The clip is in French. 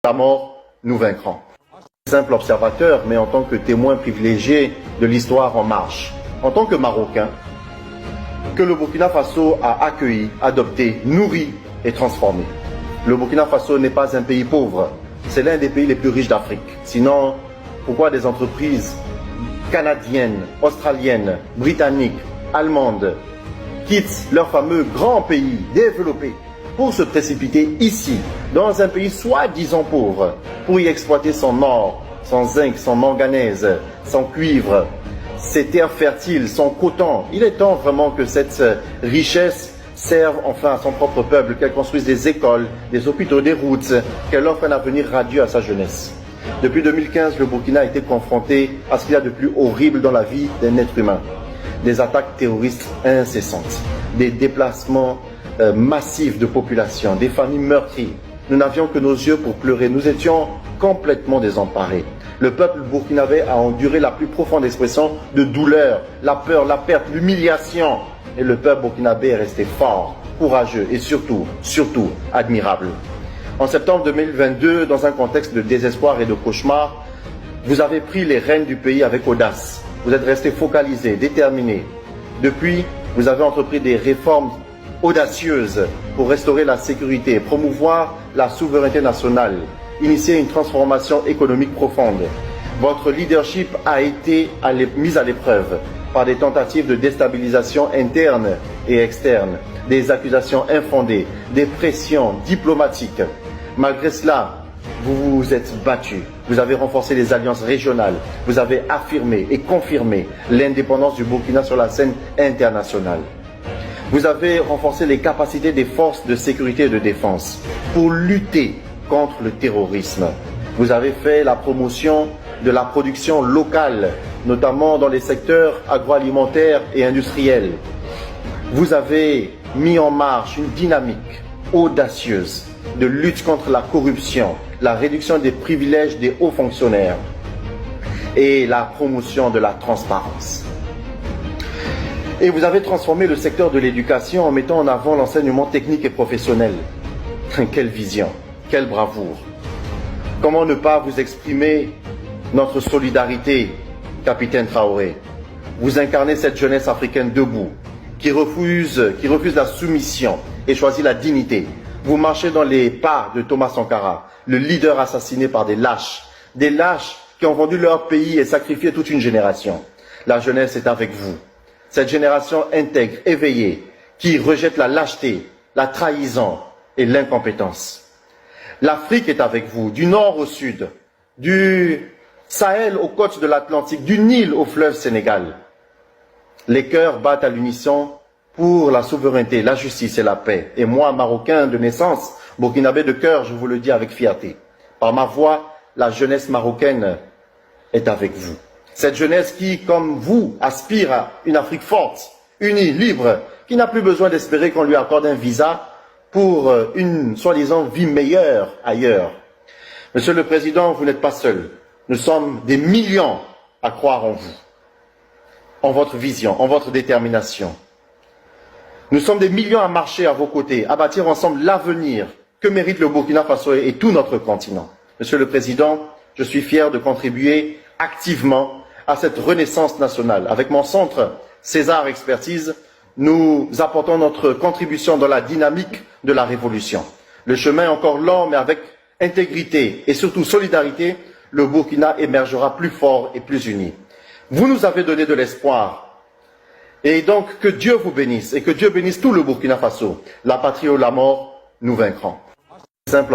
la mort, nous vaincrons. Simple observateur, mais en tant que témoin privilégié de l'histoire en marche, en tant que Marocain, que le Burkina Faso a accueilli, adopté, nourri et transformé. Le Burkina Faso n'est pas un pays pauvre, c'est l'un des pays les plus riches d'Afrique. Sinon, pourquoi des entreprises canadiennes, australiennes, britanniques, allemandes quittent leur fameux grand pays développé pour se précipiter ici, dans un pays soi-disant pauvre, pour y exploiter son or, son zinc, son manganèse, son cuivre, ses terres fertiles, son coton. Il est temps vraiment que cette richesse serve enfin à son propre peuple, qu'elle construise des écoles, des hôpitaux, des routes, qu'elle offre un avenir radieux à sa jeunesse. Depuis 2015, le Burkina a été confronté à ce qu'il y a de plus horrible dans la vie d'un être humain. Des attaques terroristes incessantes, des déplacements massifs de population, des familles meurtries. Nous n'avions que nos yeux pour pleurer, nous étions complètement désemparés. Le peuple burkinabé a enduré la plus profonde expression de douleur, la peur, la perte, l'humiliation. Et le peuple burkinabé est resté fort, courageux et surtout admirable. En septembre 2022, dans un contexte de désespoir et de cauchemar, vous avez pris les rênes du pays avec audace. Vous êtes resté focalisé, déterminé. Depuis, vous avez entrepris des réformes audacieuses pour restaurer la sécurité, promouvoir la souveraineté nationale, initier une transformation économique profonde. Votre leadership a été mis à l'épreuve par des tentatives de déstabilisation interne et externe, des accusations infondées, des pressions diplomatiques. Malgré cela, vous vous êtes battu, vous avez renforcé les alliances régionales, vous avez affirmé et confirmé l'indépendance du Burkina sur la scène internationale. Vous avez renforcé les capacités des forces de sécurité et de défense pour lutter contre le terrorisme. Vous avez fait la promotion de la production locale, notamment dans les secteurs agroalimentaires et industriels. Vous avez mis en marche une dynamique audacieuse de lutte contre la corruption, la réduction des privilèges des hauts fonctionnaires et la promotion de la transparence. Et vous avez transformé le secteur de l'éducation en mettant en avant l'enseignement technique et professionnel. Quelle vision, quelle bravoure. Comment ne pas vous exprimer notre solidarité, capitaine Traoré. Vous incarnez cette jeunesse africaine debout, qui refuse la soumission et choisit la dignité. Vous marchez dans les pas de Thomas Sankara, le leader assassiné par des lâches qui ont vendu leur pays et sacrifié toute une génération. La jeunesse est avec vous. Cette génération intègre, éveillée, qui rejette la lâcheté, la trahison et l'incompétence. L'Afrique est avec vous, du nord au sud, du Sahel aux côtes de l'Atlantique, du Nil au fleuve Sénégal. Les cœurs battent à l'unisson pour la souveraineté, la justice et la paix. Et moi, Marocain de naissance, burkinabé de cœur, je vous le dis avec fierté. Par ma voix, la jeunesse marocaine est avec vous. Cette jeunesse qui, comme vous, aspire à une Afrique forte, unie, libre, qui n'a plus besoin d'espérer qu'on lui accorde un visa pour une soi-disant vie meilleure ailleurs. Monsieur le Président, vous n'êtes pas seul. Nous sommes des millions à croire en vous, en votre vision, en votre détermination. Nous sommes des millions à marcher à vos côtés, à bâtir ensemble l'avenir que mérite le Burkina Faso et tout notre continent. Monsieur le Président, je suis fier de contribuer activement à cette renaissance nationale. Avec mon centre César Expertise, nous apportons notre contribution dans la dynamique de la révolution. Le chemin est encore long, mais avec intégrité et surtout solidarité, le Burkina émergera plus fort et plus uni. Vous nous avez donné de l'espoir. Et donc, que Dieu vous bénisse et que Dieu bénisse tout le Burkina Faso. La patrie ou la mort, nous vaincrons. Simple